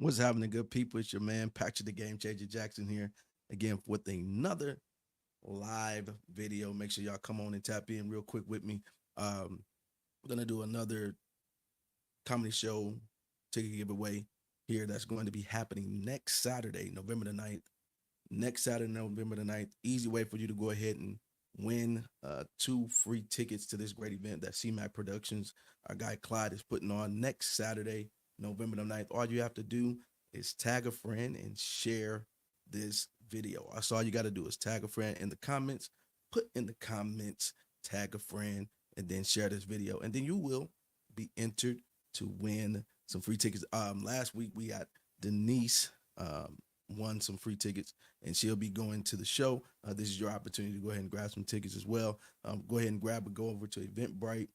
What's happening, good people? It's your man, Patrick the Game Changer Jackson here again with another live video. Make sure y'all come on and tap in real quick with me. We're gonna do another comedy show ticket giveaway here that's going to be happening next Saturday, November the 9th. Next Saturday, November the 9th. Easy way for you to go ahead and win two free tickets to this great event that CMAC Productions, our guy Clyde, is putting on next Saturday, November the 9th. All you have to do is tag a friend and share this video. That's all you got to do is tag a friend in the comments, put in the comments, tag a friend, and then share this video. And then you will be entered to win some free tickets. Last week we got Denise won some free tickets, and she'll be going to the show. This is your opportunity to go ahead and grab some tickets as well. Go ahead and go over to Eventbrite,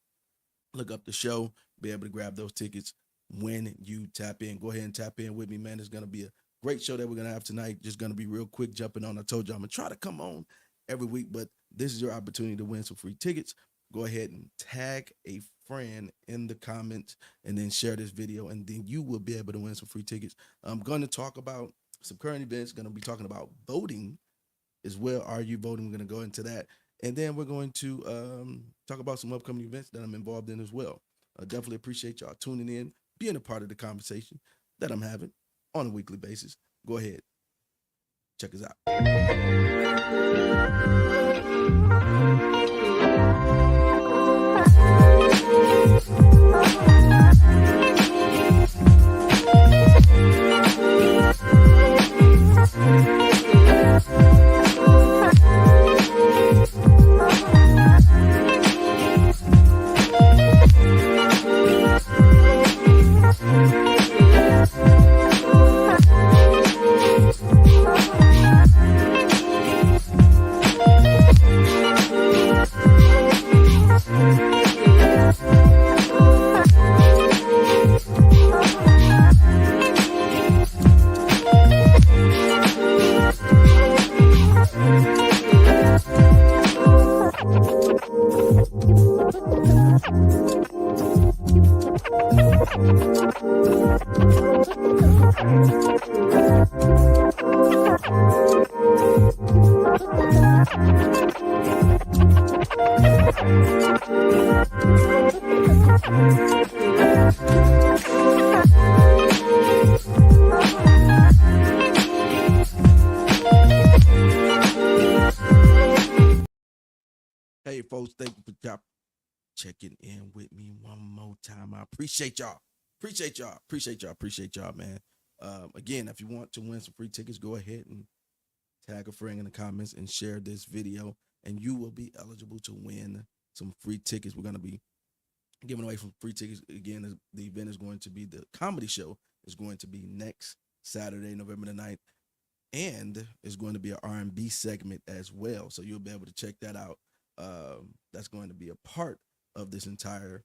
look up the show, be able to grab those tickets when you tap in. Go ahead and tap in with me, man. It's going to be a great show that we're going to have tonight. Just going to be real quick jumping on. I told you I'm going to try to come on every week, but this is your opportunity to win some free tickets. Go ahead and tag a friend in the comments and then share this video, and then you will be able to win some free tickets. I'm going to talk about some current events, going to be talking about voting as well. Are you voting? We're going to go into that. And then we're going to talk about some upcoming events that I'm involved in as well. I definitely appreciate y'all tuning in, being a part of the conversation that I'm having on a weekly basis. Go ahead, check us out. Hey, folks, thank you for checking in with me one more time. I appreciate y'all. Appreciate y'all, man. Again, if you want to win some free tickets, go ahead and tag a friend in the comments and share this video, and you will be eligible to win some free tickets. We're going to be giving away some free tickets. Again, the event is going to be, the comedy show is going to be next Saturday, November the 9th, and it's going to be an R&B segment as well. So you'll be able to check that out. That's going to be a part of this entire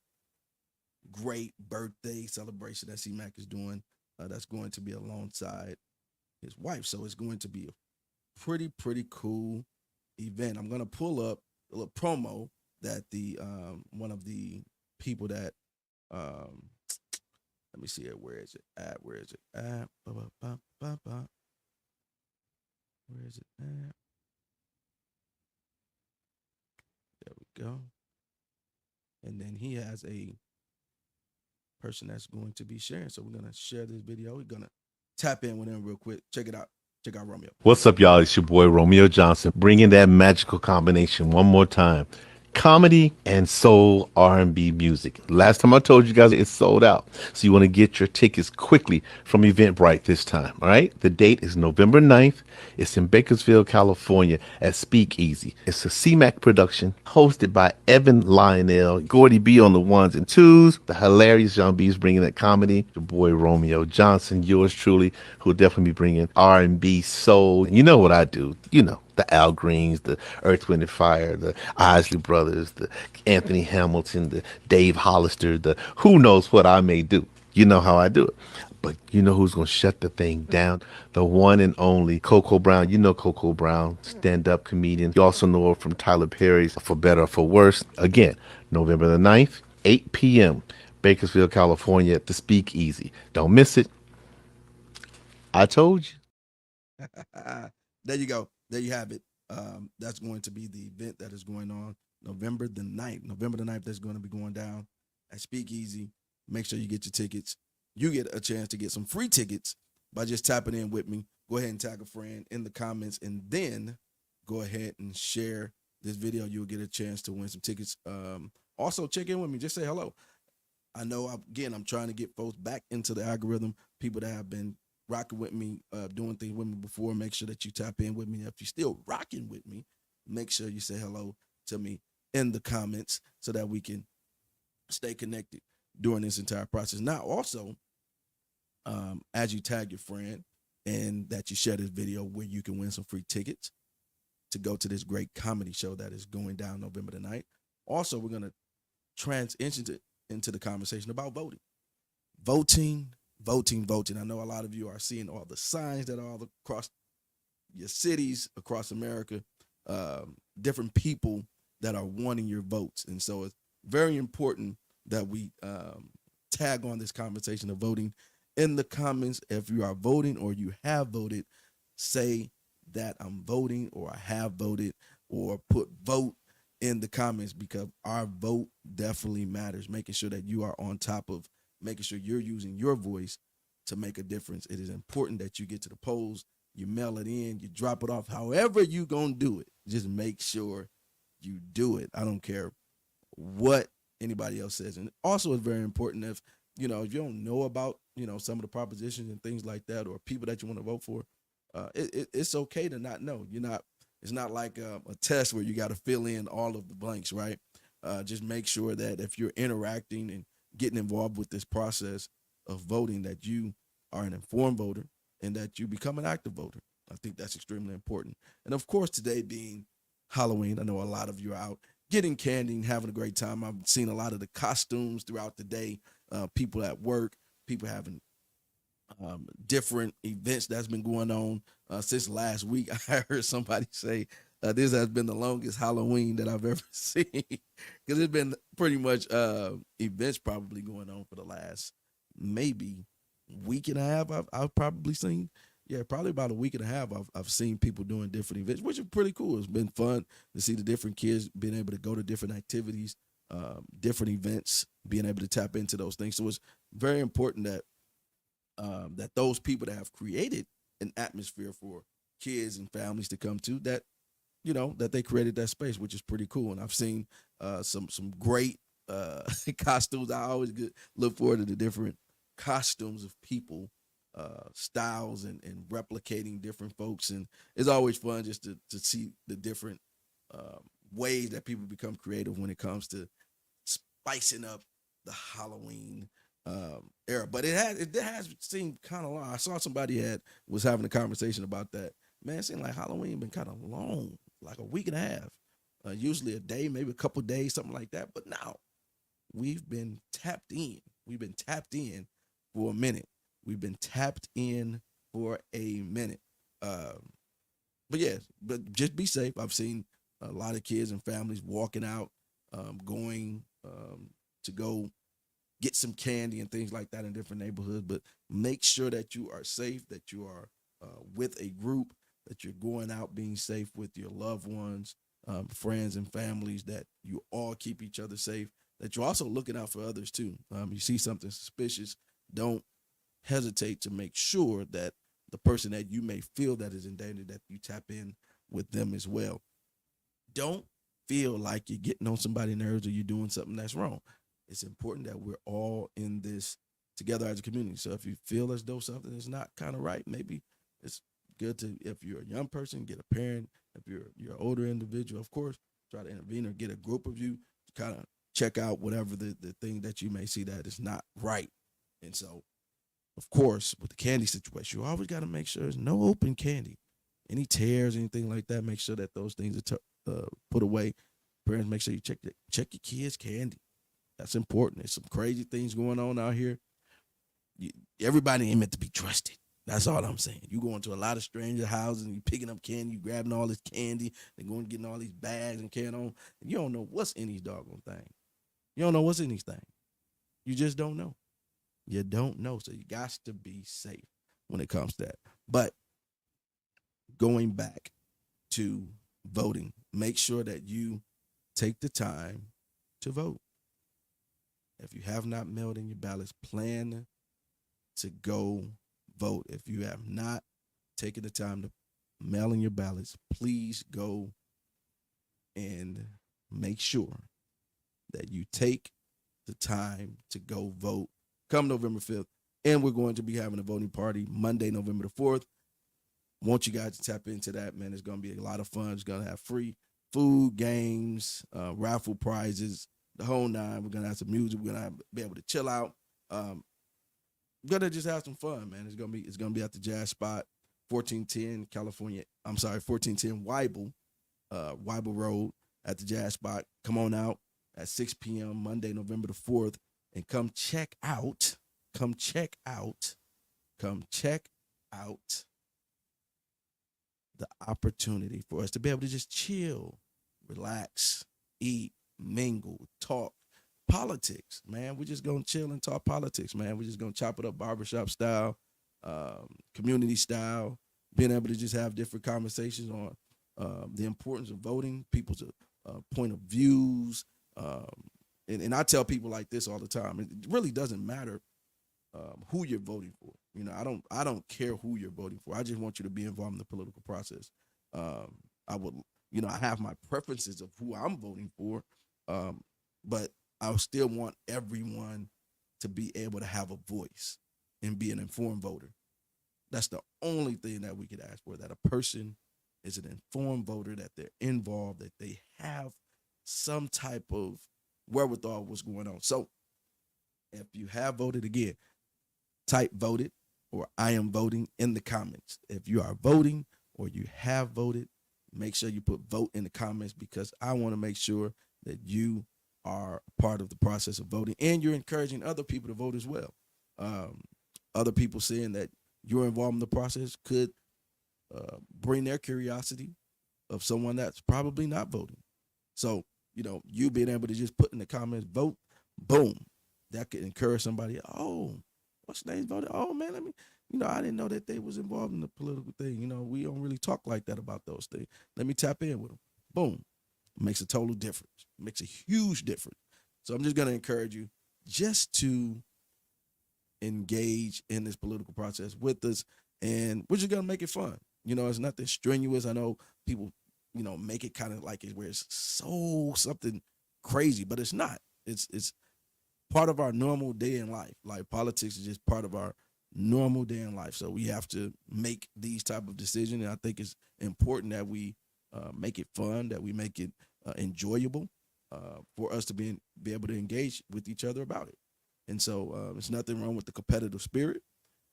great birthday celebration that CMAC is doing. That's going to be alongside his wife. So it's going to be a pretty cool event. I'm going to pull up a little promo that the one of the people that let me see it. Where is it at? Where is it at? Where is it at? There we go. And then he has a person that's going to be sharing. So we're going to share this video. We're going to tap in with him real quick. Check it out. Check out Romeo. What's up, y'all? It's your boy Romeo Johnson, bringing that magical combination one more time. Comedy and soul R&B music. Last time I told you guys it's sold out. So you want to get your tickets quickly from Eventbrite this time. All right. The date is November 9th. It's in Bakersfield, California at Speakeasy. It's a CMAC production hosted by Evan Lionel, Gordy B on the ones and twos. The hilarious John B is bringing that comedy. Your boy Romeo Johnson, yours truly, who will definitely be bringing R&B soul. You know what I do. You know. The Al Greens, the Earth, Wind and Fire, the Isley Brothers, the Anthony Hamilton, the Dave Hollister, the who knows what I may do. You know how I do it. But you know who's going to shut the thing down? The one and only Coco Brown. You know Coco Brown, stand-up comedian. You also know her from Tyler Perry's For Better or For Worse. Again, November the 9th, 8 p.m., Bakersfield, California at the Speakeasy. Don't miss it. I told you. There you go. There you have it. That's going to be the event that is going on November the 9th. November the 9th, that's going to be going down at Speakeasy. Make sure you get your tickets. You get a chance to get some free tickets by just tapping in with me. Go ahead and tag a friend in the comments and then go ahead and share this video. You'll get a chance to win some tickets. Also, check in with me. Just say hello. I know, again, I'm trying to get folks back into the algorithm, people that have been rocking with me, doing things with me before. Make sure that you tap in with me. If you're still rocking with me, make sure you say hello to me in the comments so that we can stay connected during this entire process. Now, also, as you tag your friend and that you share this video where you can win some free tickets to go to this great comedy show that is going down November the 9th. Also, we're going to transition into the conversation about voting. Voting. I know a lot of you are seeing all the signs that are all across your cities, across America, different people that are wanting your votes. And so it's very important that we tag on this conversation of voting in the comments. If you are voting or you have voted, say that I'm voting or I have voted, or put vote in the comments, because our vote definitely matters. Making sure that you are on top of making sure you're using your voice to make a difference. It is important that you get to the polls, you mail it in, you drop it off, however you gonna do it. Just make sure you do it. I don't care what anybody else says. And also, it's very important, if if you don't know about some of the propositions and things like that, or people that you want to vote for, it's okay to not know. It's not like a test where you got to fill in all of the blanks, right? Just make sure that if you're interacting and getting involved with this process of voting, that you are an informed voter and that you become an active voter. I think that's extremely important. And of course, today being Halloween, I know a lot of you are out getting candy and having a great time. I've seen a lot of the costumes throughout the day, people at work, people having different events that's been going on since last week. I heard somebody say this has been the longest Halloween that I've ever seen, because it's been pretty much events probably going on for the last maybe week and a half. I've probably seen, yeah, probably about a week and a half. I've seen people doing different events, which is pretty cool. It's been fun to see the different kids being able to go to different activities, different events, being able to tap into those things. So it's very important that those people that have created an atmosphere for kids and families to come to, that that they created that space, which is pretty cool. And I've seen some great costumes. I always look forward to the different costumes of people, styles, and replicating different folks. And it's always fun just to see the different ways that people become creative when it comes to spicing up the Halloween era. But it has seemed kind of long. I saw somebody was having a conversation about that. Man, it seemed like Halloween been kind of long, like a week and a half. Usually a day, maybe a couple days, something like that. But now we've been tapped in. We've been tapped in for a minute. We've been tapped in for a minute. But yes, but just be safe. I've seen a lot of kids and families walking out, going to go get some candy and things like that in different neighborhoods. But make sure that you are safe, that you are with a group, that you're going out being safe with your loved ones, friends and families, that you all keep each other safe, that you're also looking out for others too. You see something suspicious, don't hesitate to make sure that the person that you may feel that is in danger, that you tap in with them as well. Don't feel like you're getting on somebody's nerves or you're doing something that's wrong. It's important that we're all in this together as a community. So if you feel as though something is not kind of right, maybe it's good to, if you're a young person, get a parent. If you're an older individual, of course, try to intervene or get a group of you to kind of check out whatever the thing that you may see that is not right. And so, of course, with the candy situation, you always got to make sure there's no open candy. Any tears, anything like that, make sure that those things are put away. Parents, make sure you check your kids' candy. That's important. There's some crazy things going on out here. Everybody ain't meant to be trusted. That's all I'm saying. You going to a lot of stranger houses and you picking up candy, you grabbing all this candy, and going getting all these bags and carrying on. And you don't know what's in these doggone things. You don't know what's in these things. You just don't know. You don't know. So you got to be safe. when it comes to that. But going back to voting, make sure that you take the time to vote. If you have not mailed in your ballots, plan to go vote. If you have not taken the time to mail in your ballots, please go and make sure that you take the time to go vote come November 5th. And we're going to be having a voting party Monday, November the 4th. Want you guys to tap into that, man. It's going to be a lot of fun. It's going to have free food, games, raffle prizes, the whole nine. We're going to have some music. We're going to be able to chill out. We're going to just have some fun, man. It's going to be at the Jazz Spot, 1410 California. I'm sorry, 1410 Weibel Road at the Jazz Spot. Come on out at 6 p.m. Monday, November the 4th, and come check out the opportunity for us to be able to just chill, relax, eat, mingle, talk politics, man. We're just gonna chill and talk politics, man. We're just gonna chop it up barbershop style, community style, being able to just have different conversations on the importance of voting, people's point of views. And I tell people like this all the time. It really doesn't matter who you're voting for. You know, I don't care who you're voting for. I just want you to be involved in the political process. I would, I have my preferences of who I'm voting for, but I still want everyone to be able to have a voice and be an informed voter. That's the only thing that we could ask for, that a person is an informed voter, that they're involved, that they have some type of wherewithal what's going on. So if you have voted, again, type voted or I am voting in the comments. If you are voting or you have voted, make sure you put vote in the comments, because I want to make sure that you are part of the process of voting and you're encouraging other people to vote as well. Other people saying that you're involved in the process could bring their curiosity of someone that's probably not voting. So, you being able to just put in the comments, vote, boom, that could encourage somebody. Oh, what's the name voted? Oh man, I didn't know that they was involved in the political thing. We don't really talk like that about those things. Let me tap in with them. Boom, makes a total difference. Makes a huge difference. So I'm just gonna encourage you just to engage in this political process with us, and we're just gonna make it fun. It's nothing strenuous. I know people, make it kind of like it where it's so something crazy, but it's not. It's part of our normal day in life. Like, politics is just part of our normal day in life. So we have to make these type of decisions. And I think it's important that we make it fun, that we make it enjoyable for us to be able to engage with each other about it. And so there's nothing wrong with the competitive spirit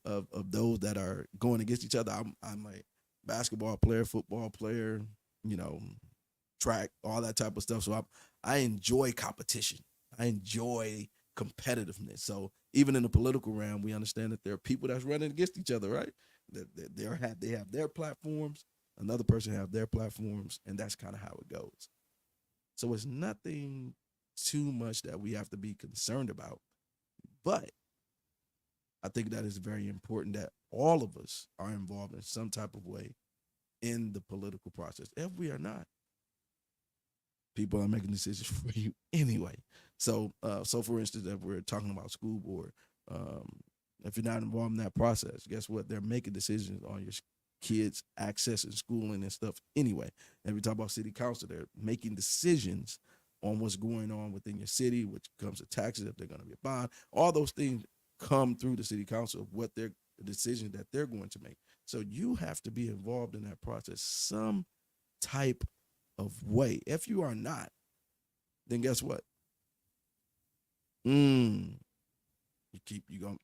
of those that are going against each other. I'm a basketball player, football player, track, all that type of stuff. So I enjoy competition. I enjoy competitiveness. So even in the political realm, we understand that there are people that's running against each other, right? That they have their platforms, another person have their platforms, and that's kind of how it goes. So it's nothing too much that we have to be concerned about. But I think that is very important that all of us are involved in some type of way in the political process. If we are not, people are making decisions for you anyway. So for instance, if we're talking about school board, if you're not involved in that process, guess what? They're making decisions on your kids' access and schooling and stuff anyway. And if we talk about city council, they're making decisions on what's going on within your city, which comes to taxes, if they're going to be a bond. All those things come through the city council of what their decisions that they're going to make. So you have to be involved in that process some type of way. If you are not, then guess what? You're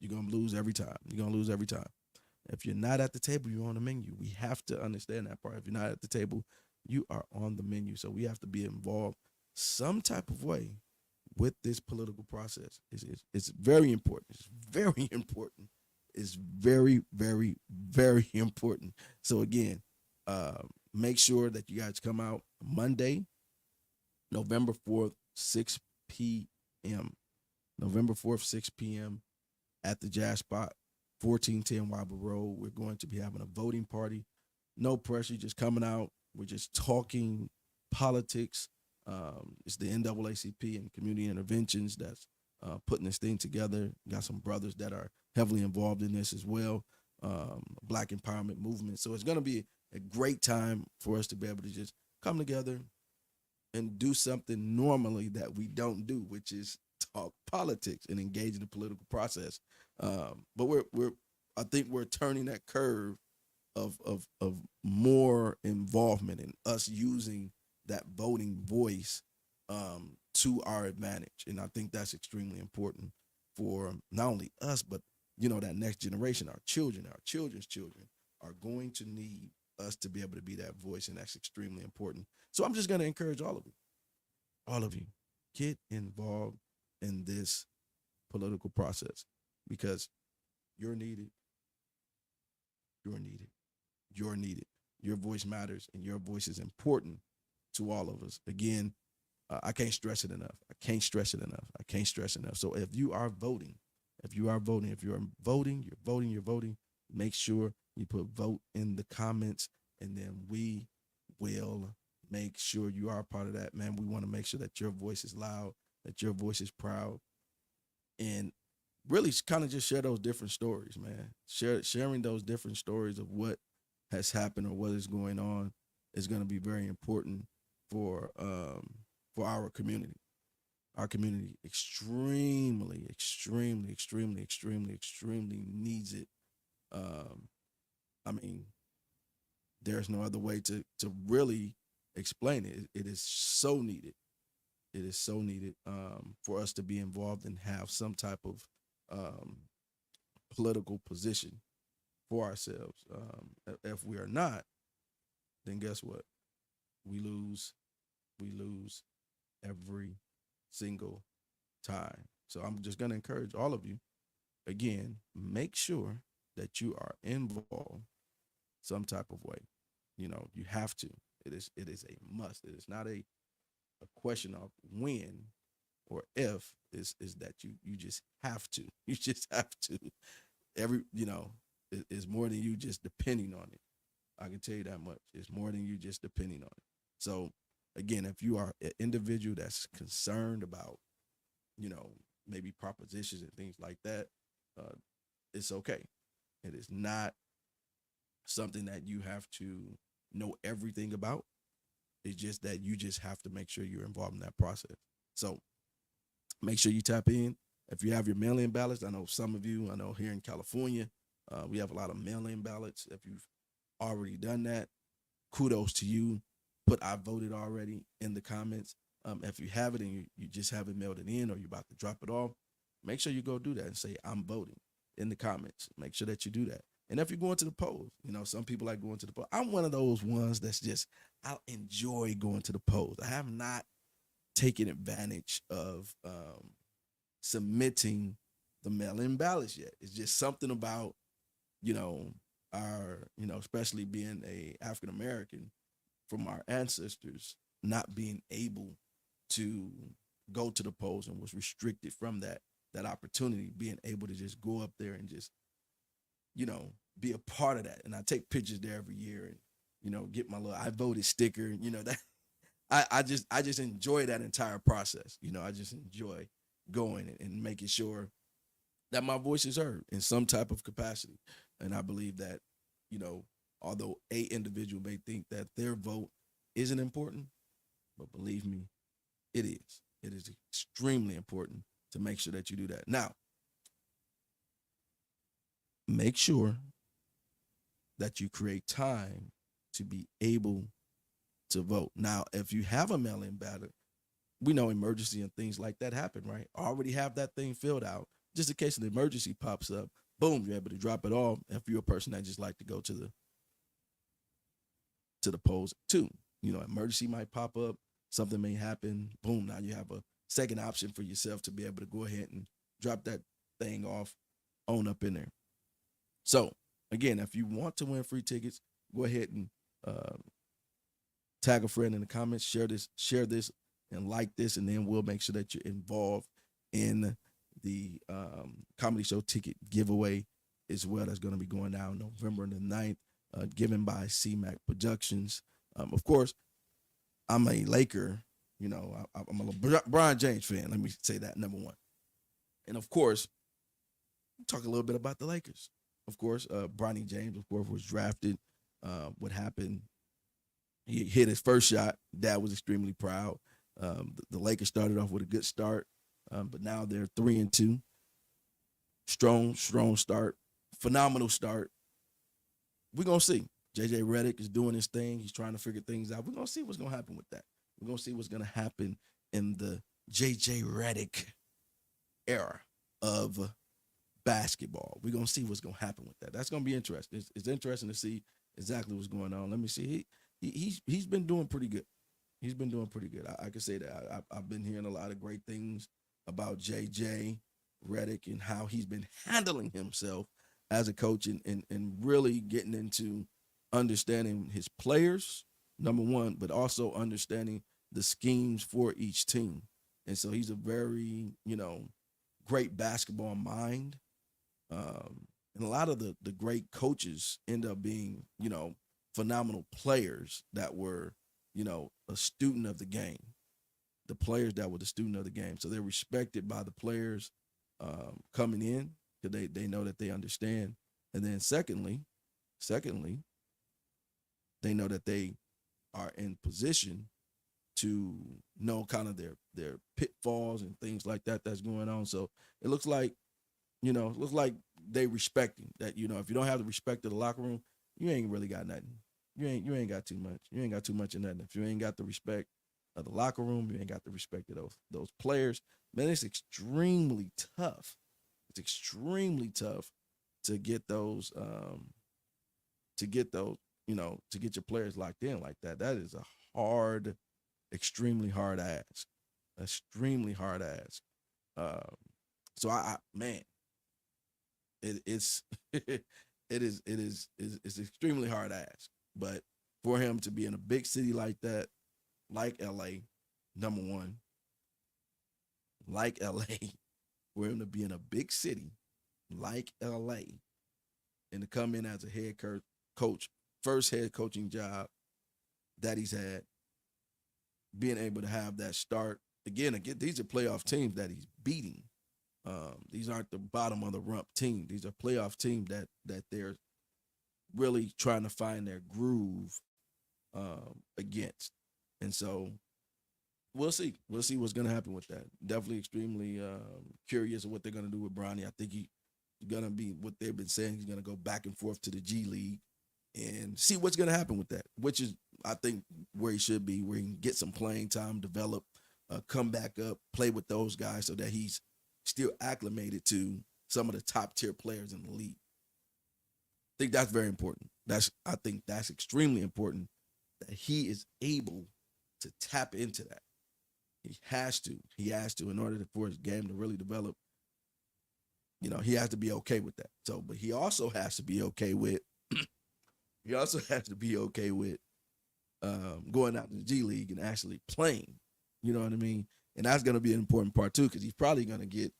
gonna lose every time. You're gonna lose every time. If you're not at the table, you're on the menu. We have to understand that part. If you're not at the table, you are on the menu. So we have to be involved some type of way with this political process. It's very important. It's very important. It's very, very, very important. So again, make sure that you guys come out Monday, November 4th, 6 p.m. November 4th, 6 p.m. at the Jazz Spot, 1410 Wiber Road. We're going to be having a voting party. No pressure, just coming out. We're just talking politics. It's the NAACP and community interventions that's putting this thing together. Got some brothers that are heavily involved in this as well. Black empowerment movement. So it's going to be a great time for us to be able to just come together and do something normally that we don't do, which is talk politics and engage in the political process. But I think we're turning that curve of more involvement in us using that voting voice to our advantage. And I think that's extremely important for not only us, but that next generation, our children, our children's children are going to need us to be able to be that voice, and that's extremely important. So I'm just going to encourage all of you, get involved in this political process because you're needed. You're needed. You're needed. Your voice matters, and your voice is important to all of us. Again, I can't stress it enough. I can't stress it enough. I can't stress it enough. So if you are voting, you're voting, make sure you put vote in the comments, and then we will make sure you are a part of that, man. We want to make sure that your voice is loud, that your voice is proud, and really kind of just share those different stories, man. Sharing those different stories of what has happened or what is going on is going to be very important for our community. Our community extremely needs it. I mean, there's no other way to really explain it. It is so needed. It is so needed for us to be involved and have some type of political position for ourselves. If we are not, then guess what? We lose every single time. So I'm just going to encourage all of you, again, make sure that you are involved some type of way. You have to. It is a must. It is not a question of when or if, is that you just have to. You just have to. It's more than you just depending on it. I can tell you that much. It's more than you just depending on it. So again, if you are an individual that's concerned about, maybe propositions and things like that, it's okay. It is not something that you have to know everything about. It's just that you just have to make sure you're involved in that process. So make sure you tap in. If you have your mail-in ballots, I know some of you, here in California, we have a lot of mail-in ballots. If you've already done that, kudos to you. Put I voted already in the comments. If you have it and you just haven't mailed it in or you're about to drop it off, make sure you go do that and say, I'm voting in the comments. Make sure that you do that. And if you're going to the polls, some people like going to the polls. I'm one of those ones that's just, I enjoy going to the polls. I have not taken advantage of submitting the mail-in ballots yet. It's just something about, our, especially being a African-American, from our ancestors not being able to go to the polls and was restricted from that opportunity, being able to just go up there and just, be a part of that. And I take pictures there every year and, get my little I voted sticker, that I just enjoy that entire process. I just enjoy going and making sure that my voice is heard in some type of capacity. And I believe that, although a individual may think that their vote isn't important, but believe me, it is. It is extremely important to make sure that you do that. Now, make sure that you create time to be able to vote. Now, if you have a mail-in ballot, we know emergency and things like that happen, right? Already have that thing filled out. Just in case an emergency pops up, boom, you're able to drop it off. If you're a person that just like to go to the polls too, emergency might pop up, something may happen, boom, now you have a second option for yourself to be able to go ahead and drop that thing off on up in there. So again, if you want to win free tickets, go ahead and tag a friend in the comments, share this and like this, and then we'll make sure that you're involved in the comedy show ticket giveaway as well. That's going to be going down November the 9th, given by CMAC Productions. Of course, I'm a Laker. I'm a LeBron James fan. Let me say that, number one. And of course, talk a little bit about the Lakers. Of course, Bronny James, of course, was drafted. What happened? He hit his first shot. Dad was extremely proud. The Lakers started off with a good start, but now they're 3-2. Strong start. Phenomenal start. We're going to see. JJ Redick is doing his thing. He's trying to figure things out. We're going to see what's going to happen with that. We're going to see what's going to happen in the JJ Redick era of basketball. We're going to see what's going to happen with that. That's going to be interesting. It's interesting to see exactly what's going on. Let me see. He's been doing pretty good. He's been doing pretty good. I can say that. I've been hearing a lot of great things about JJ Redick and how he's been handling himself as a coach and really getting into understanding his players, number one, but also understanding the schemes for each team. And so he's a very, great basketball mind. And a lot of the great coaches end up being, phenomenal players that were, a student of the game. The players that were the student of the game. So they're respected by the players coming in because they know that they understand. And then secondly, they know that they are in position to know kind of their pitfalls and things like that that's going on. So it looks like, they respecting that, if you don't have the respect of the locker room, you ain't really got nothing. You ain't got too much. You ain't got too much in nothing. If you ain't got the respect of the locker room, you ain't got the respect of those players. Man, it's extremely tough. It's extremely tough to get those to get your players locked in like that. That is a hard, extremely hard ask. Extremely hard ask. So it's it's extremely hard ask. But for him to be in a big city like that, like LA, number one, like LA, for him to be in a big city like LA and to come in as a head coach, first head coaching job that he's had, being able to have that start. Again, these are playoff teams that he's beating. These aren't the bottom of the rump team. These are playoff teams that they're really trying to find their groove against. And so we'll see. We'll see what's going to happen with that. Definitely extremely curious of what they're going to do with Bronny. I think he's going to be what they've been saying. He's going to go back and forth to the G League and see what's going to happen with that, which is, I think, where he should be, where he can get some playing time, develop, come back up, play with those guys so that he's still acclimated to some of the top tier players in the league. I think that's very important. I think that's extremely important that he is able to tap into that. He has to in order for his game to really develop. He has to be okay with that. So, but he also has to be okay with going out to the G League and actually playing. You know what I mean? And that's going to be an important part too, because he's probably going to get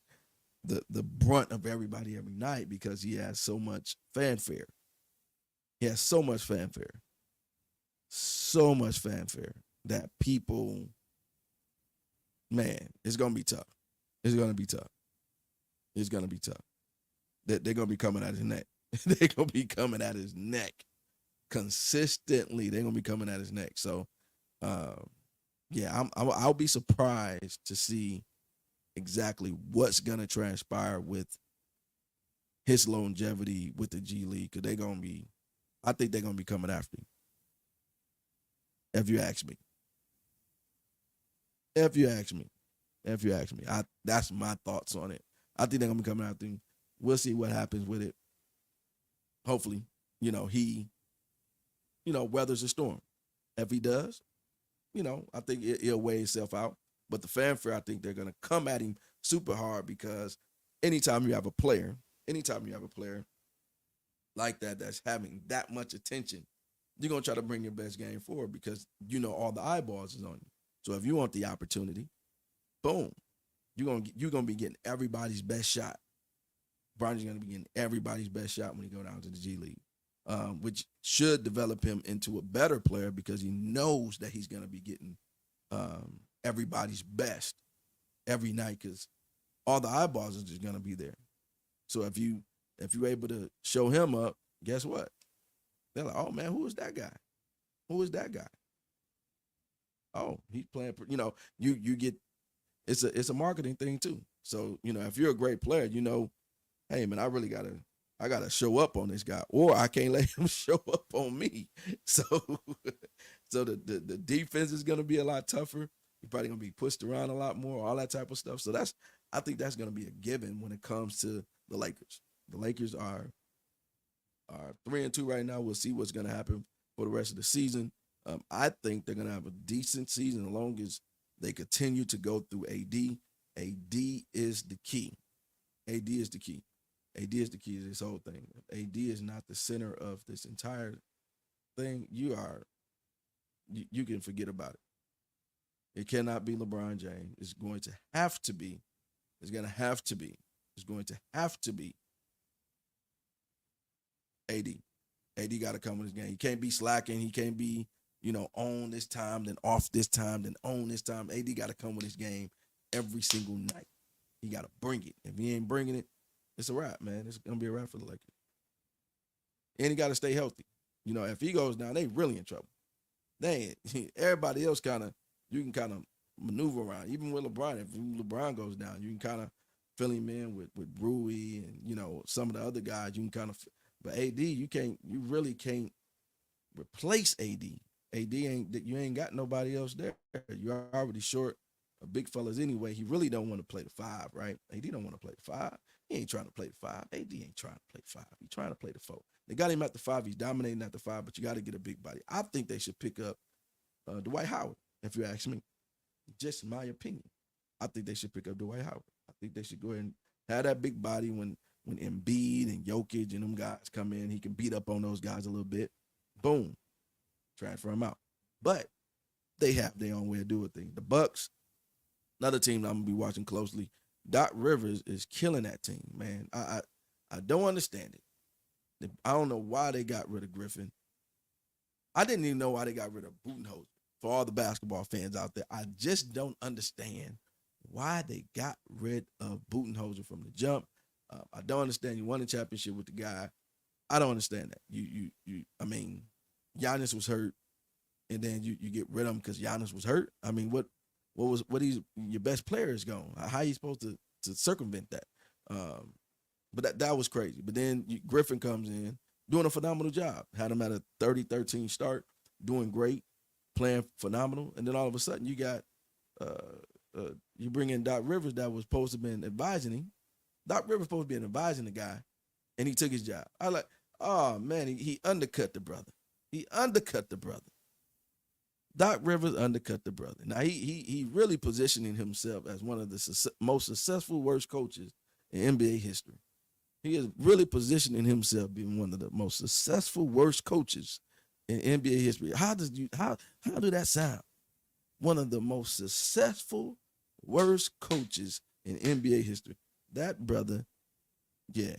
the brunt of everybody every night because he has so much fanfare. He has so much fanfare that people, man, it's going to be tough. It's going to be tough. They're going to be coming at his neck. They're going to be coming at his neck consistently. They're going to be coming at his neck. So, I'll be surprised to see exactly what's going to transpire with his longevity with the G League, because I think they're going to be coming after him. If you ask me, that's my thoughts on it. I think they're going to be coming after him. We'll see what happens with it. Hopefully, he, weathers the storm. If he does, I think it'll weigh itself out. But the fanfare, I think they're going to come at him super hard, because anytime you have a player like that that's having that much attention, you're going to try to bring your best game forward, because all the eyeballs is on you. So if you want the opportunity, boom, you're going to be getting everybody's best shot. Bronny's going to be getting everybody's best shot when he go down to the G League, which should develop him into a better player because he knows that he's going to be getting everybody's best every night because all the eyeballs are just going to be there. So if you're able to show him up, guess what? They're like, oh man, who is that guy? Who is that guy? Oh, he's playing. You get it's a marketing thing too. So if you're a great player, hey man, I gotta show up on this guy, or I can't let him show up on me. So the defense is gonna be a lot tougher. You're probably gonna be pushed around a lot more, all that type of stuff. So I think that's gonna be a given when it comes to the Lakers. The Lakers are 3-2 right now. We'll see what's gonna happen for the rest of the season. I think they're gonna have a decent season as long as they continue to go through AD. AD is the key. AD is the key. AD is the key to this whole thing. If AD is not the center of this entire thing, you can forget about it. It cannot be LeBron James. It's going to have to be. It's going to have to be. It's going to have to be AD. AD got to come with his game. He can't be slacking. He can't be, on this time, then off this time, then on this time. AD got to come with his game every single night. He got to bring it. If he ain't bringing it, it's a wrap, man. It's going to be a wrap for the Lakers. And he got to stay healthy. If he goes down, they really in trouble. Everybody else you can kind of maneuver around. Even with LeBron, if LeBron goes down, you can kind of fill him in with Rui and, some of the other guys. You can kind of, but AD, you really can't replace AD. You ain't got nobody else there. You're already short of big fellas anyway. He really don't want to play the 5, right? AD don't want to play the 5. He ain't trying to play the 5. AD ain't trying to play 5. He's trying to play the 4. They got him at the 5. He's dominating at the 5, but you got to get a big body. I think they should pick up Dwight Howard, if you ask me. Just my opinion. I think they should pick up Dwight Howard. I think they should go ahead and have that big body when Embiid and Jokic and them guys come in. He can beat up on those guys a little bit. Boom. Transfer them out. But they have their own way of doing things. The Bucks, another team that I'm going to be watching closely. Doc Rivers is killing that team, man. I don't understand it. I don't know why they got rid of Griffin. I didn't even know why they got rid of Budenholzer. For all the basketball fans out there, I just don't understand why they got rid of Budenholzer from the jump. I don't understand. You won a championship with the guy. I don't understand that. I mean, Giannis was hurt, and then you get rid of him because Giannis was hurt. I mean, what your best player is gone? How are you supposed to circumvent that? But that was crazy. But then Griffin comes in, doing a phenomenal job. Had him at a 30-13 start, doing great, playing phenomenal. And then all of a sudden you got you bring in Doc Rivers that was supposed to have been advising him. Doc Rivers supposed to be advising the guy, and he took his job. I like, oh man, he undercut the brother. He undercut the brother. Doc Rivers undercut the brother. Now he really positioning himself as one of the most successful worst coaches in NBA history. He is really positioning himself being one of the most successful worst coaches in NBA history. How do that sound? One of the most successful worst coaches in NBA history. That brother, yeah.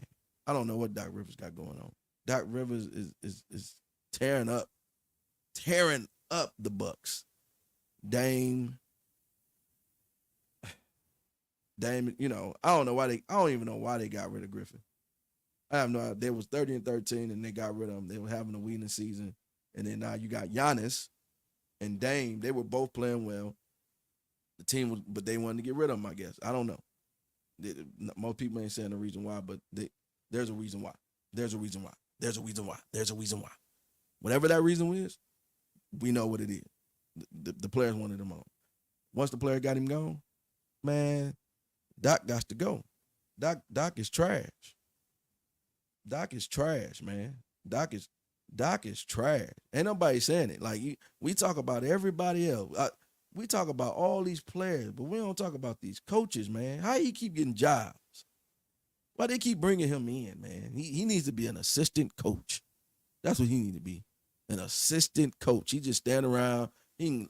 I don't know what Doc Rivers got going on. Doc Rivers is tearing up the Bucks. Dame, I don't even know why they got rid of Griffin. I have no idea. They was 30-13 and they got rid of him. They were having a winning season. And then now you got Giannis and Dame. They were both playing well. The team was, but they wanted to get rid of him, I guess. I don't know. Most people ain't saying the reason why, but there's a reason why. There's a reason why. There's a reason why. There's a reason why. Whatever that reason is, we know what it is. The players wanted him on. Once the player got him gone, man, Doc got to go. Doc is trash. Doc is trash, man. Doc is trash. Ain't nobody saying it. Like we talk about everybody else. We talk about all these players, but we don't talk about these coaches, man. How he keep getting jobs? Why they keep bringing him in, man? He needs to be an assistant coach. That's what he need to be, an assistant coach. He just stand around. He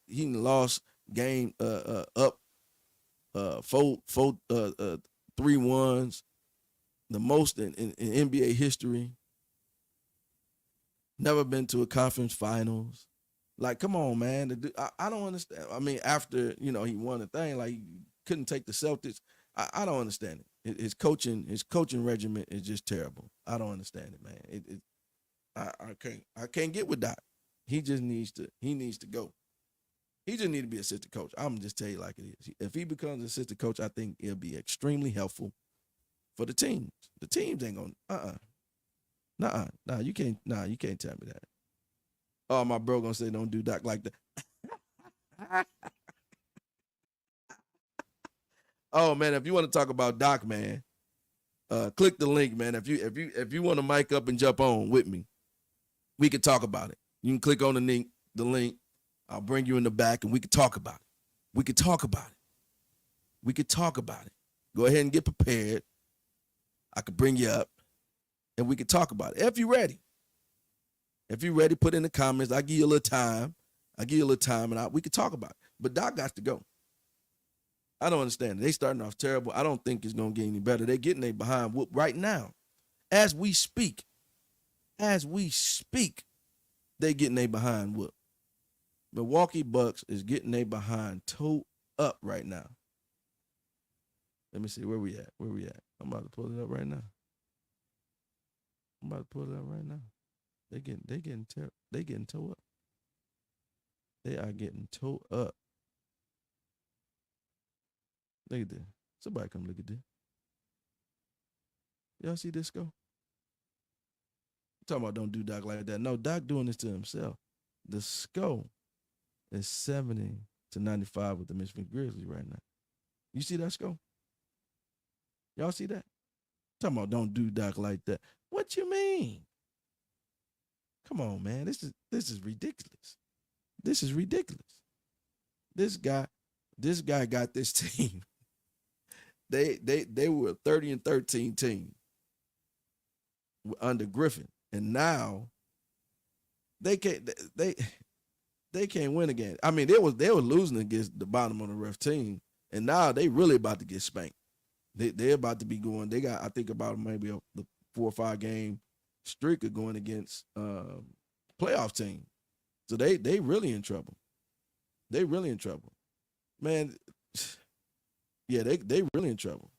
lost game up 3-1s. the most in NBA history. Never been to a conference finals. Like, come on, man. I don't understand. I mean, after he won the thing, like he couldn't take the Celtics. I don't understand it. His coaching regimen is just terrible. I don't understand it, man. I can't get with Doc. He just needs to. He needs to go. He just need to be assistant coach. I'm gonna just tell you like it is. If he becomes assistant coach, I think it'll be extremely helpful for the teams. The teams ain't gonna. Nah, you can't. Nah, you can't tell me that. Oh, my bro gonna say don't do Doc like that. Oh man, if you want to talk about Doc, man, click the link, man. If you want to mic up and jump on with me, we can talk about it. You can click on the link. The link. I'll bring you in the back, and we can talk about it. We could talk about it. We could talk about it. Go ahead and get prepared. I could bring you up, and we could talk about it. If you're ready. If you're ready, put in the comments. I'll give you a little time. And we could talk about it. But Doc got to go. I don't understand it. They starting off terrible. I don't think it's going to get any better. They're getting their behind whoop right now. As we speak, they getting their behind whoop. Milwaukee Bucks is getting their behind toe up right now. Let me see where we at. I'm about to pull it up right now. They getting toe up. They are getting toe up. Look at this. Somebody come look at this. Y'all see this go? I'm talking about don't do Doc like that. No, Doc doing this to himself. The score is 70-95 with the Memphis Grizzlies right now. You see that score? Y'all see that? I'm talking about don't do Doc like that. What you mean? Come on, man. This is ridiculous. This is ridiculous. This guy got this team. They were a 30-13 team under Griffin, and now they can't win again. I mean, they were losing against the bottom of the ref team, and now they really about to get spanked. They're about to be going. They got, I think, about maybe the 4 or 5 game streak of going against playoff team. So they really in trouble. They really in trouble, man. Yeah, they really in trouble.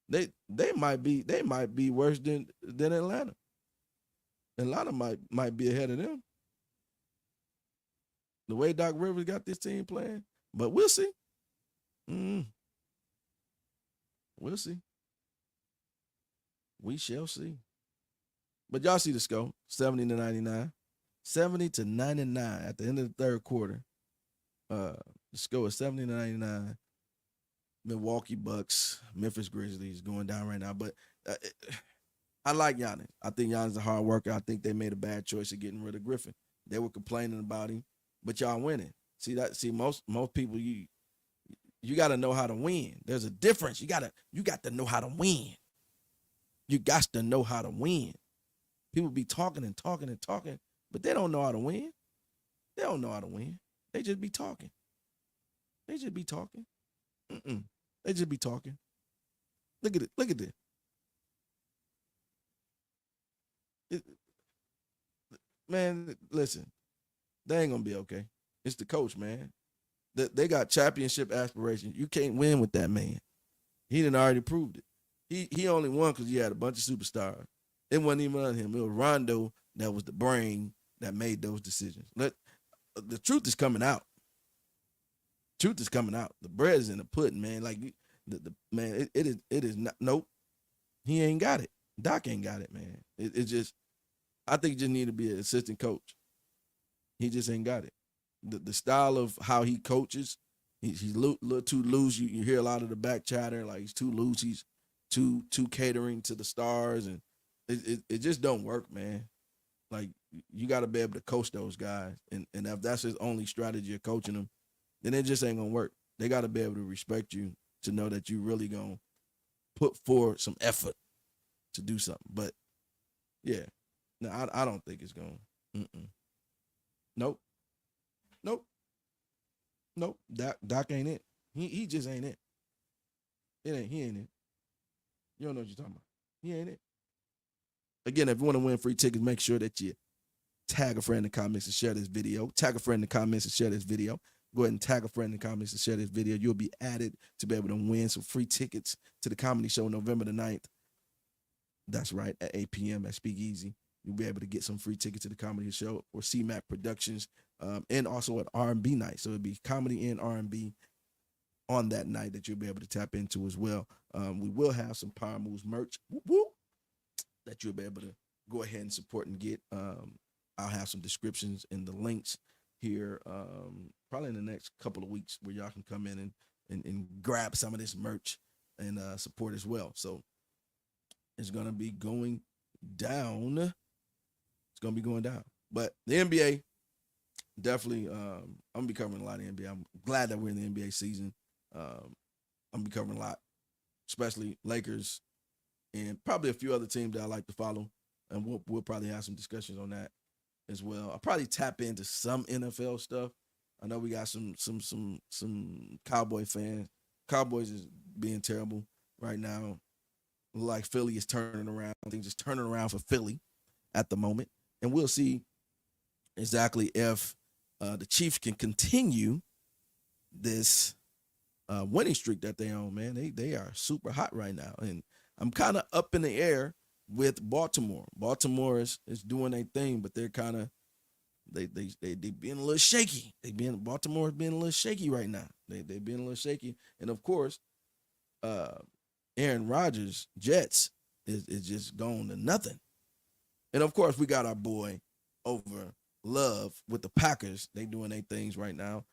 They might be worse than Atlanta. Atlanta might be ahead of them. The way Doc Rivers got this team playing, but we'll see. We'll see. We shall see. But y'all see the score, 70-99. 70-99 at the end of the third quarter. The score is 70-99. Milwaukee Bucks, Memphis Grizzlies going down right now. But I like Giannis. I think Giannis is a hard worker. I think they made a bad choice of getting rid of Griffin. They were complaining about him, but y'all winning. See most people you got to know how to win. There's a difference. You got to know how to win. You got to know how to win. People be talking and talking and talking, but they don't know how to win. They don't know how to win. They just be talking. They just be talking. They just be talking. Look at it. Look at this. Man, listen. They ain't gonna be okay. It's the coach, man. They got championship aspirations. You can't win with that man. He done already proved it. He only won because he had a bunch of superstars. It wasn't even on him. It was Rondo that was the brain that made those decisions. The truth is coming out. Truth is coming out. The bread is in the pudding, man. Like man, it is not. Nope. He ain't got it. Doc ain't got it, man. It just. I think he just need to be an assistant coach. He just ain't got it. The style of how he coaches, he's a little too loose. You hear a lot of the back chatter, like he's too loose. He's too catering to the stars, and it just don't work, man. Like you got to be able to coach those guys, and if that's his only strategy of coaching them, then it just ain't gonna work. They got to be able to respect you to know that you really gonna put forward some effort to do something. But yeah, no, I don't think it's gonna. Nope. Doc ain't it. He just ain't it. He ain't it. You don't know what you're talking about. He ain't it. Again, if you want to win free tickets, make sure that you tag a friend in the comments and share this video. Tag a friend in the comments and share this video. Go ahead and tag a friend in the comments and share this video. You'll be added to be able to win some free tickets to the comedy show November the 9th. That's right, at 8 p.m. at Speakeasy. You'll be able to get some free tickets to the comedy show or CMAC Productions, and also at R&B night. So it'll be comedy and R&B on that night that you'll be able to tap into as well. We will have some Power Moves merch that you'll be able to go ahead and support and get. I'll have some descriptions and the links here probably in the next couple of weeks where y'all can come in and grab some of this merch and support as well. So it's going to be going down. It's going to be going down. But the NBA, definitely, I'm going to be covering a lot of NBA. I'm glad that we're in the NBA season. I'm going to be covering a lot, especially Lakers and probably a few other teams that I like to follow. And we'll probably have some discussions on that as well. I'll probably tap into some NFL stuff. I know we got some Cowboy fans. Cowboys is being terrible right now. Like Philly is turning around. Things just turning around for Philly at the moment. And we'll see exactly if the Chiefs can continue this winning streak that they own, man. They are super hot right now. And I'm kind of up in the air with Baltimore. Baltimore is doing their thing, but they're kind of they being a little shaky. Baltimore is being a little shaky right now. They being a little shaky, and of course, Aaron Rodgers Jets is just going to nothing. And of course, we got our boy over Love with the Packers. They doing their things right now.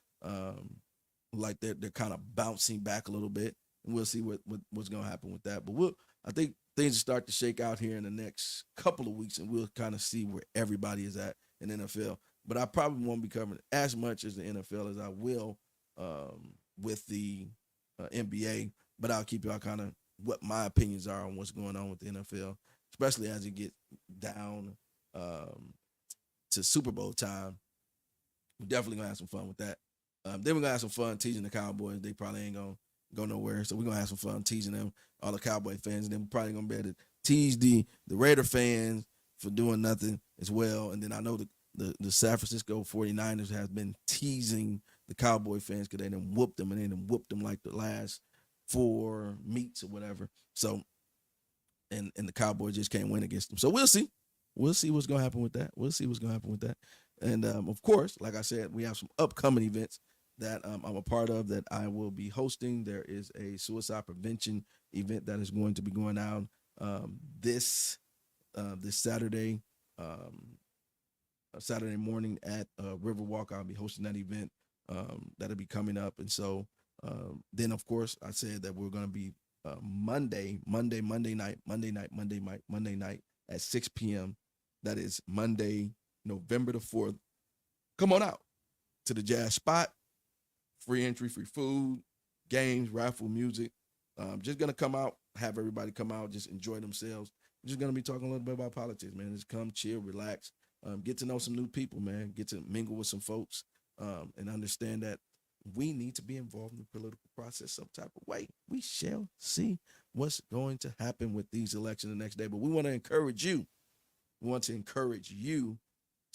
Like they're kind of bouncing back a little bit, and we'll see what's gonna happen with that. But I think things will start to shake out here in the next couple of weeks, and we'll kind of see where everybody is at in the NFL. But I probably won't be covering as much as the NFL as I will with the NBA. But I'll keep y'all kind of what my opinions are on what's going on with the NFL, especially as it get down to Super Bowl time. We're definitely gonna have some fun with that. Then we're gonna have some fun teasing the Cowboys. They probably ain't gonna go nowhere, so we're gonna have some fun teasing them, all the Cowboy fans, and then we're probably gonna be able to tease the Raider fans for doing nothing as well. And then I know the San Francisco 49ers has been teasing the Cowboy fans because they done whooped them, and they done whooped them like the last 4 meets or whatever. So and the Cowboys just can't win against them. So we'll see. We'll see what's gonna happen with that. And of course, like I said, we have some upcoming events that I'm a part of that I will be hosting. There is a suicide prevention event that is going to be going on this Saturday, Saturday morning at Riverwalk. I'll be hosting that event that'll be coming up. And so then, of course, I said that we're going to be Monday night at 6 p.m. That is Monday, November the 4th. Come on out to the Jazz Spot. Free entry, free food, games, raffle, music. Just going to come out, have everybody come out, just enjoy themselves. We're just going to be talking a little bit about politics, man. Just come, chill, relax, get to know some new people, man. Get to mingle with some folks and understand that we need to be involved in the political process some type of way. We shall see what's going to happen with these elections the next day. But we want to encourage you. We want to encourage you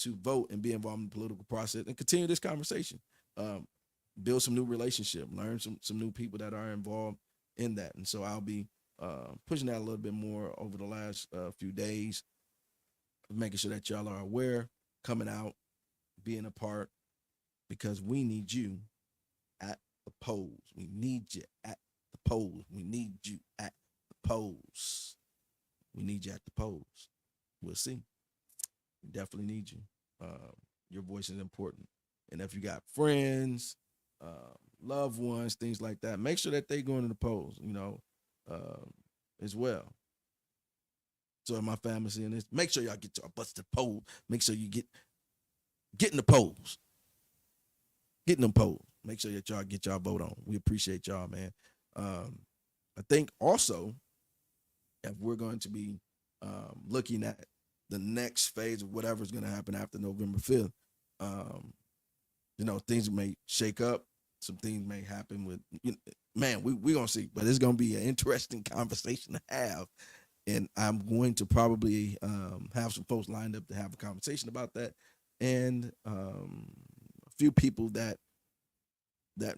to vote and be involved in the political process and continue this conversation. Build some new relationship, learn some new people that are involved in that. And so I'll be pushing that a little bit more over the last few days, making sure that y'all are aware, coming out, being a part, because we need you at the polls. We need you at the polls. We need you at the polls. We need you at the polls. We'll see. We definitely need you. Your voice is important. And if you got friends, loved ones, things like that, make sure that they go into the polls, as well. So if my family seeing this, make sure y'all get your butts to the poll. Make sure you get in the polls. Get in them polls. Make sure that y'all get y'all vote on. We appreciate y'all, man. I think also, if we're going to be looking at the next phase of whatever's going to happen after November 5th, things may shake up. Some things may happen with, man, we're going to see. But it's going to be an interesting conversation to have And I'm going to probably have some folks lined up to have a conversation about that, and a few people that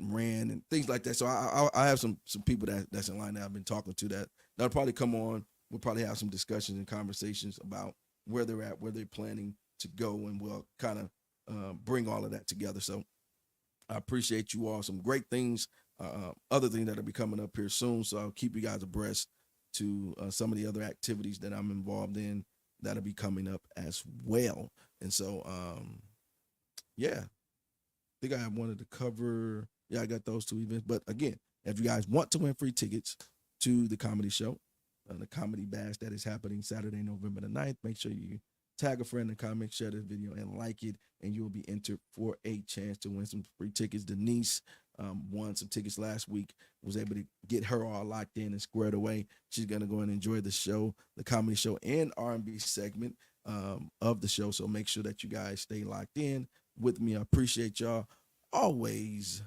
ran and things like that. So I have some people that's in line that I've been talking to that'll probably come on. We'll probably have some discussions and conversations about where they're at, where they're planning to go, and we'll kind of bring all of that together. So I appreciate you all. Some great things, other things that'll be coming up here soon. So I'll keep you guys abreast to some of the other activities that I'm involved in that'll be coming up as well. And so, yeah, I think I wanted to cover. Yeah, I got those two events. But again, if you guys want to win free tickets to the comedy show, the comedy bash that is happening Saturday, November the 9th, make sure you tag a friend in the comments, share this video, and like it, and you'll be entered for a chance to win some free tickets. Denise won some tickets last week, was able to get her all locked in and squared away. She's going to go and enjoy the show, the comedy show and R&B segment of the show. So make sure that you guys stay locked in with me. I appreciate y'all. Always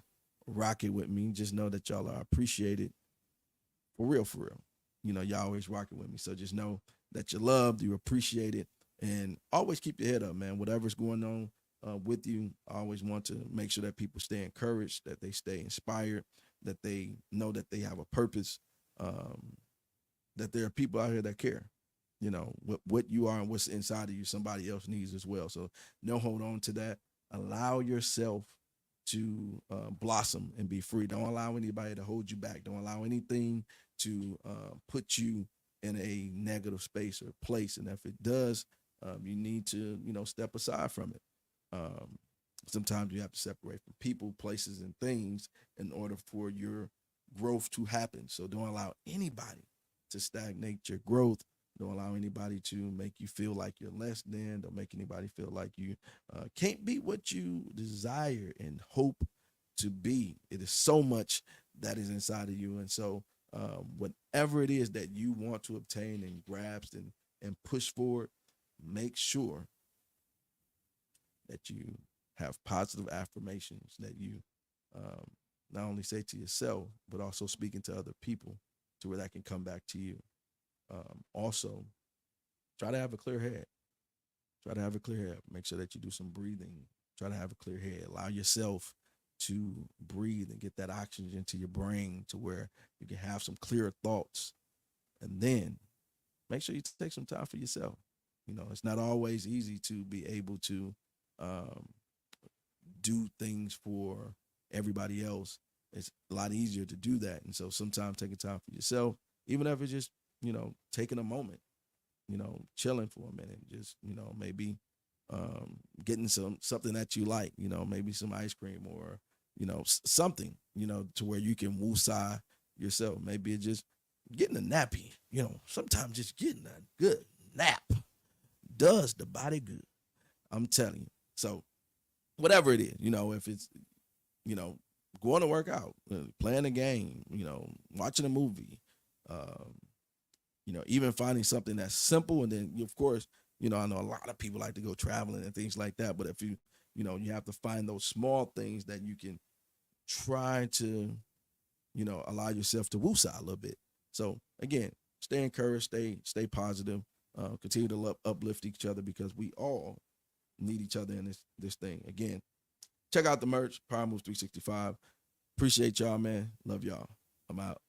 rock it with me. Just know that y'all are appreciated. For real, for real. You know, y'all always rocking with me. So just know that you're loved, you appreciate it, and always keep your head up, man. Whatever's going on with you, I always want to make sure that people stay encouraged, that they stay inspired, that they know that they have a purpose, that there are people out here that care. You know, what you are and what's inside of you, somebody else needs as well. So don't hold on to that. Allow yourself to blossom and be free. Don't allow anybody to hold you back. Don't allow anything to put you in a negative space or place. And if it does, you need to, step aside from it. Sometimes you have to separate from people, places, and things in order for your growth to happen. So don't allow anybody to stagnate your growth. Don't allow anybody to make you feel like you're less than. Don't make anybody feel like you can't be what you desire and hope to be. It is so much that is inside of you. And so whatever it is that you want to obtain and grasp and push forward, make sure that you have positive affirmations that you not only say to yourself, but also speaking to other people to where that can come back to you. Also, try to have a clear head. Try to have a clear head. Make sure that you do some breathing. Try to have a clear head. Allow yourself to breathe and get that oxygen to your brain to where you can have some clear thoughts. And then make sure you take some time for yourself. It's not always easy to be able to do things for everybody else. It's a lot easier to do that. And so sometimes taking time for yourself, even if it's just taking a moment, chilling for a minute, just, maybe getting something that you like, maybe some ice cream or, something, to where you can woosah yourself. Maybe it's just getting a nappy, sometimes just getting a good nap does the body good. I'm telling you. So whatever it is, if it's, going to work out, playing a game, watching a movie, even finding something that's simple. And then, of course, I know a lot of people like to go traveling and things like that. But if you have to find those small things that you can try to, allow yourself to woosah a little bit. So again, stay encouraged, stay positive, continue to uplift each other because we all need each other in this thing. Again, check out the merch, Power Moves 365. Appreciate y'all, man. Love y'all. I'm out.